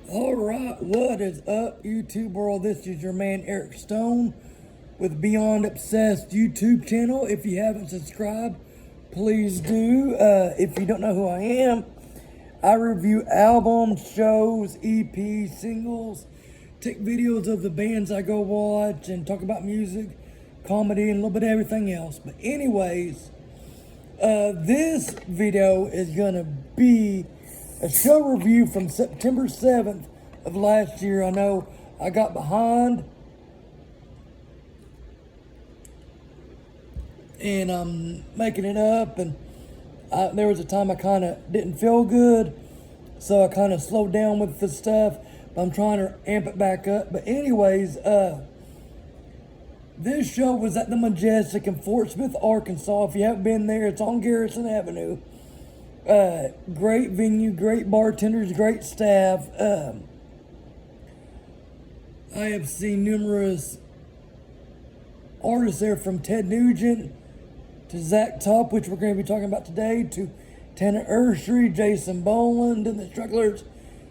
Alright, what is up, YouTube world? This is your man Eric Stone with Beyond Obsessed YouTube channel. If you haven't subscribed, please do. If you don't know who I am, I review albums, shows, EPs, singles, take videos of the bands I go watch, and talk about music, comedy, and a little bit of everything else. But anyways, this video is gonna be a show review from September 7th of last year. I know I got behind and I'm making it up, and there was a time I kind of didn't feel good, so I kind of slowed down with the stuff, but I'm trying to amp it back up. But anyways, this show was at the Majestic in Fort Smith, Arkansas. If you haven't been there, it's on Garrison Avenue. Great venue, great bartenders, great staff. I have seen numerous artists there, from Ted Nugent to Zach Top, which we're going to be talking about today, to Tanner Ursery, Jason Boland and the Strugglers,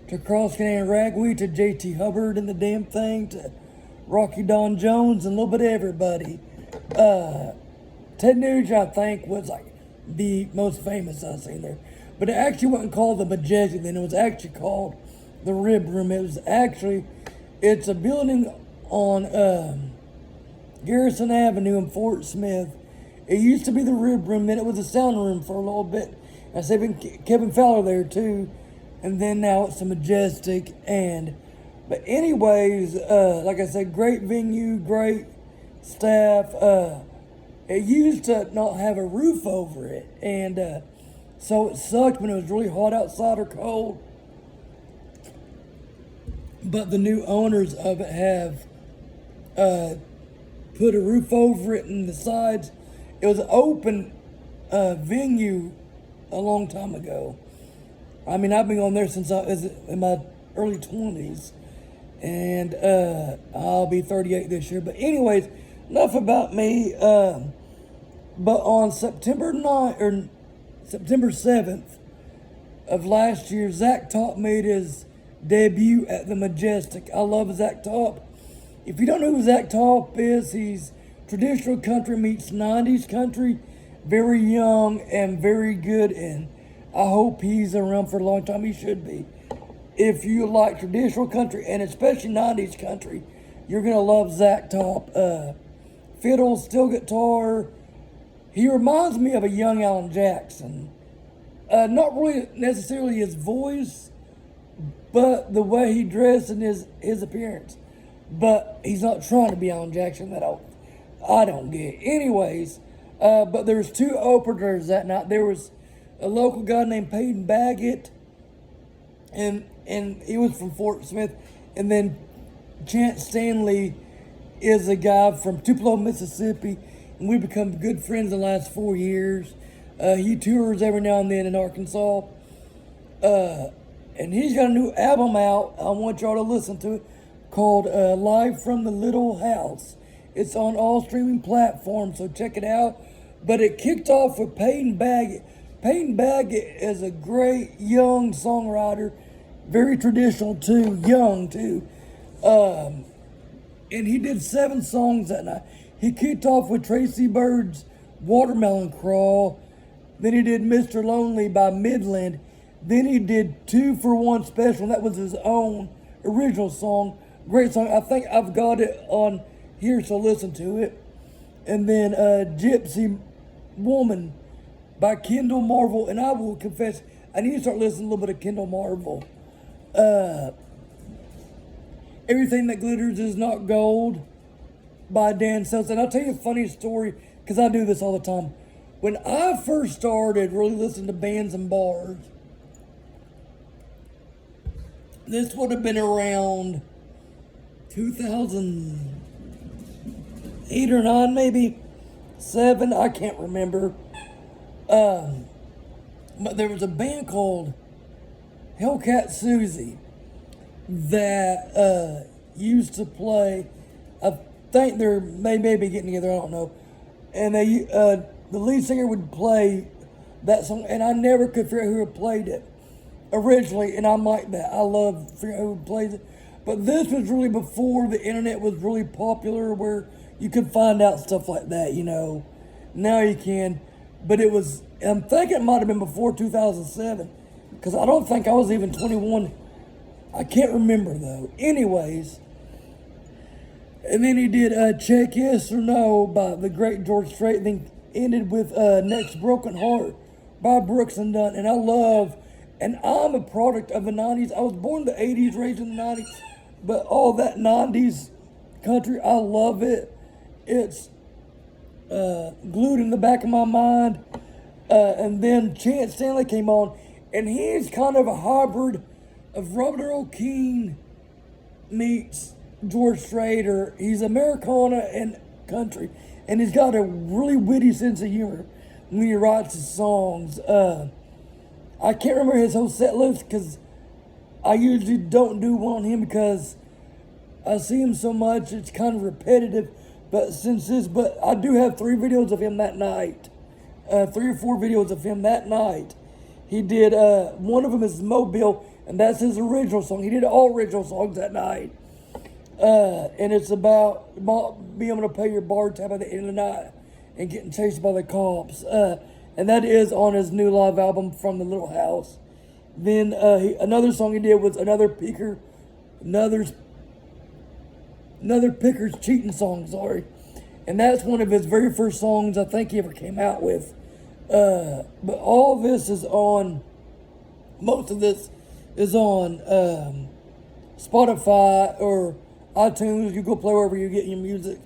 to Cross Canadian Ragweed, to JT Hubbard and the Damn Thing, to Rocky Don Jones, and a little bit of everybody. Ted Nugent, I think, was like the most famous I've seen there. But it actually wasn't called the Majestic then. It was actually called the Rib Room. It's a building on Garrison Avenue in Fort Smith. It used to be the Rib Room, then it was a sound room for a little bit. I said Kevin Fowler there too. And then now it's the Majestic. But anyways, like I said, great venue, great staff. It used to not have a roof over it, and so it sucked when it was really hot outside or cold. But the new owners of it have put a roof over it and the sides. It was an open venue a long time ago. I mean, I've been going there since I was in my early 20s, and I'll be 38 this year. But anyways, enough about me. But on September 7th of last year, Zach Top made his debut at the Majestic. I love Zach Top. If you don't know who Zach Top is, he's traditional country meets 90s country, very young and very good, and I hope he's around for a long time. He should be. If you like traditional country, and especially 90s country, you're going to love Zach Top. Fiddle, steel guitar. He reminds me of a young Alan Jackson. Not really necessarily his voice, but the way he dressed and his appearance. But he's not trying to be Alan Jackson. That I don't get. Anyways, but there was two openers that night. There was a local guy named Paden Baggett, and he was from Fort Smith. And then Stanley is a guy from Tupelo, Mississippi, and we've become good friends the last 4 years. He tours every now and then in Arkansas. And he's got a new album out. I want y'all to listen to it, called Live from the Little House. It's on all streaming platforms, so check it out. But it kicked off with Paden Baggett. Paden Baggett is a great young songwriter, very traditional too, young too. And he did 7 songs that night. He kicked off with Tracy Bird's Watermelon Crawl. Then he did Mr. Lonely by Midland. Then he did 2 for 1 Special. That was his own original song. Great song. I think I've got it on here, so listen to it. And then Gypsy Woman by Kendall Marvel. And I will confess, I need to start listening to a little bit of Kendall Marvel. Everything That Glitters Is Not Gold by Dan Seltz. And I'll tell you a funny story, because I do this all the time. When I first started really listening to bands and bars, this would have been around 2008 or 9, maybe 7, I can't remember. But there was a band called Hellcat Susie that used to play. I think they're maybe getting together, I don't know. And the lead singer would play that song, and I never could figure out who had played it. originally, and I'm like that. I love figuring out who plays it. But this was really before the internet was really popular, where you could find out stuff like that, you know. Now you can. But it was, I'm thinking it might have been before 2007, because I don't think I was even 21. I can't remember, though. Anyways, and then he did Check Yes or No by the great George Strait, then ended with Next Broken Heart by Brooks and Dunn. And I love, and I'm a product of the 90s. I was born in the 80s, raised in the 90s, but all that 90s country, I love it. It's glued in the back of my mind. And then Stanley came on, and he's kind of a hybrid of Robert Earl Keen meets George Strait, or he's Americana and country, and he's got a really witty sense of humor when he writes his songs. I can't remember his whole set list, because I usually don't do one on him because I see him so much, it's kind of repetitive. But I do have 3 videos of him that night. 3 or 4 videos of him that night. He did, one of them is Mobile, and that's his original song. He did all original songs that night. And it's about being able to pay your bar tab at the end of the night and getting chased by the cops. And that is on his new live album, From the Little House. Then another song he did was Another Picker's Cheating Song, sorry. And that's one of his very first songs I think he ever came out with. But all this is on, most of this is on Spotify or iTunes. You go play wherever you get your music.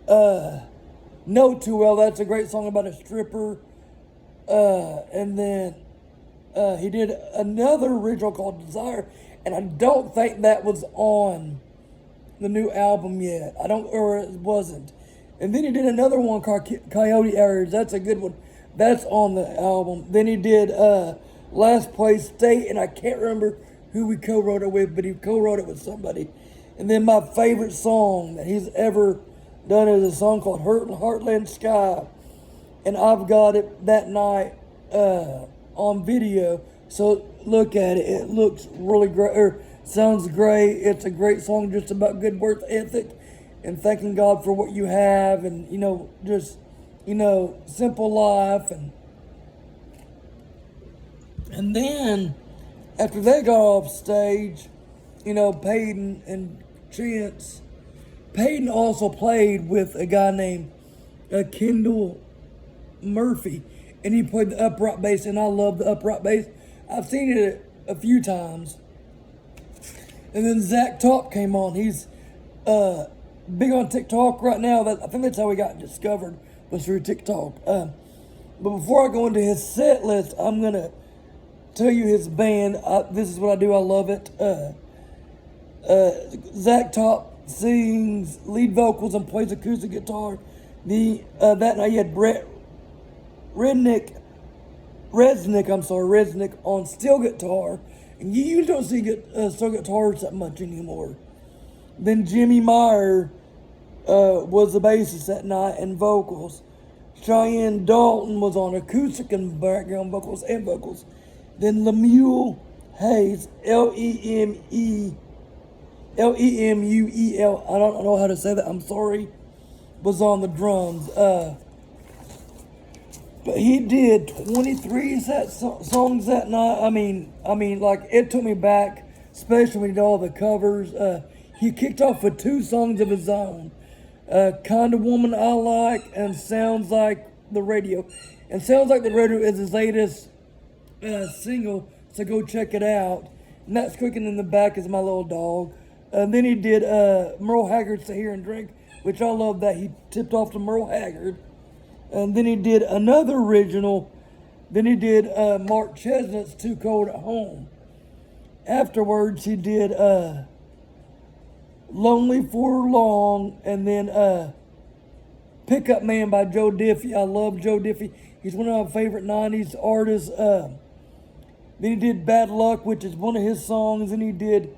Know Too Well, that's a great song about a stripper. And then he did another original called Desire, and I don't think that was on the new album yet. Or it wasn't. And then he did another one called Coyote Areas. That's a good one. That's on the album. Then he did Last Place State, and I can't remember who he co-wrote it with, but he co-wrote it with somebody. And then my favorite song that he's ever done is a song called Heartland Sky. And I've got it that night on video. So look at it. It looks really great, or sounds great. It's a great song just about good work ethic and thanking God for what you have, and, you know, just, you know, simple life. And then after they got off stage, you know, Paden and Chance, Paden also played with a guy named Kendall Murphy, and he played the upright bass, and I love the upright bass. I've seen it a few times. And then Zach Top came on. He's big on TikTok right now. I think that's how he got discovered, was through TikTok. But before I go into his set list, I'm going to tell you his band. This is what I do. I love it. Zach Top sings lead vocals and plays acoustic guitar. That night he had Resnick on steel guitar. And you usually don't see steel guitars that much anymore. Then Jimmy Meyer was the bassist that night and vocals. Cheyenne Dalton was on acoustic and background vocals and vocals. Then Lemuel Hayes, Lemuel, I don't know how to say that, I'm sorry, was on the drums. But he did 23 songs that night. I mean, like, it took me back, especially when he did all the covers. He kicked off with 2 songs of his own. Kind of Woman I Like and Sounds Like the Radio. And Sounds Like the Radio is his latest single, so go check it out. And that's cooking in the back is my little dog. Then he did Merle Haggard's To Hear and Drink, which I love that he tipped off to Merle Haggard. And then he did another original. Then he did Mark Chesnutt's Too Cold at Home. Afterwards, he did Lonely for Long, and then Pickup Man by Joe Diffie. I love Joe Diffie. He's one of my favorite 90s artists. Then he did Bad Luck, which is one of his songs. And he did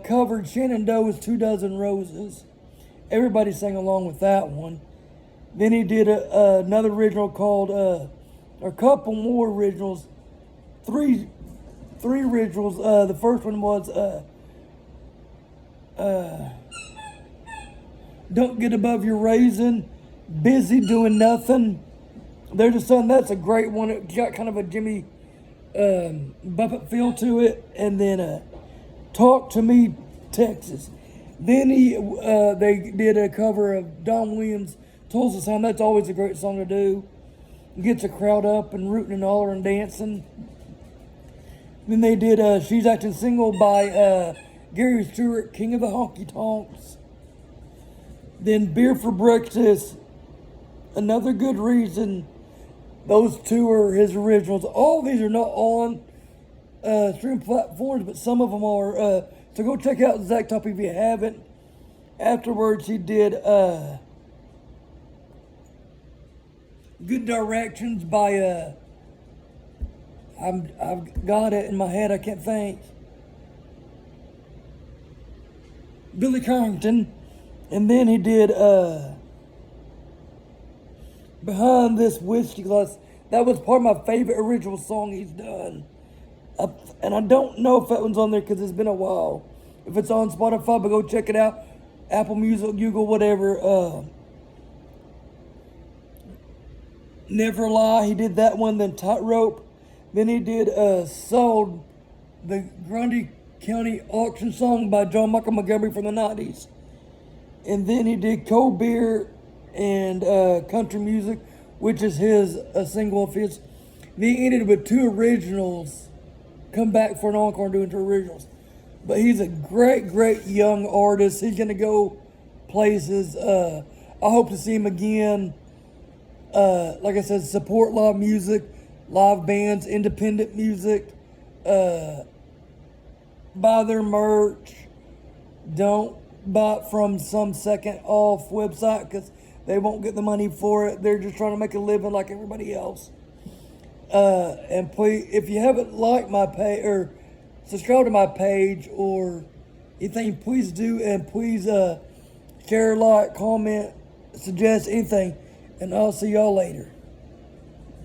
covered Shannon Doe's 2 Dozen Roses. Everybody sang along with that one. Then he did another original called, a couple more originals. 3 3 originals. The first one was Don't Get Above Your Raisin, Busy Doing Nothing. There's a Son, that's a great one. It got kind of a Jimmy Buffett feel to it. And then Talk to Me, Texas. Then they did a cover of Don Williams' Tulsa Song. That's always a great song to do. Gets a crowd up and rooting and hollering and dancing. Then they did She's Acting Single by Gary Stewart, King of the Honky Tonks. Then Beer for Breakfast, Another Good Reason. Those 2 are his originals. All these are not on stream platforms, but some of them are. So go check out Zach Top if you haven't. Afterwards, he did Good Directions by I've got it in my head, I can't think. Billy Carrington. And then he did Behind This Whiskey Glass. That was part of my favorite original song he's done. And I don't know if that one's on there because it's been a while. If it's on Spotify, but go check it out. Apple Music, Google, whatever. Never Lie, he did that one. Then Tightrope. Then he did Sold, the Grundy County Auction Song by John Michael Montgomery from the 90s. And then he did Cold Beer and Country Music, which is a single of his. Then he ended with 2 originals. Come back for an encore doing 2 originals. But he's a great, great young artist. He's going to go places. I hope to see him again. Like I said, support live music, live bands, independent music. Buy their merch. Don't buy it from some second off website because they won't get the money for it. They're just trying to make a living like everybody else. And please, if you haven't liked my page or subscribe to my page or anything, please do. And please share, like, comment, suggest anything. And I'll see y'all later.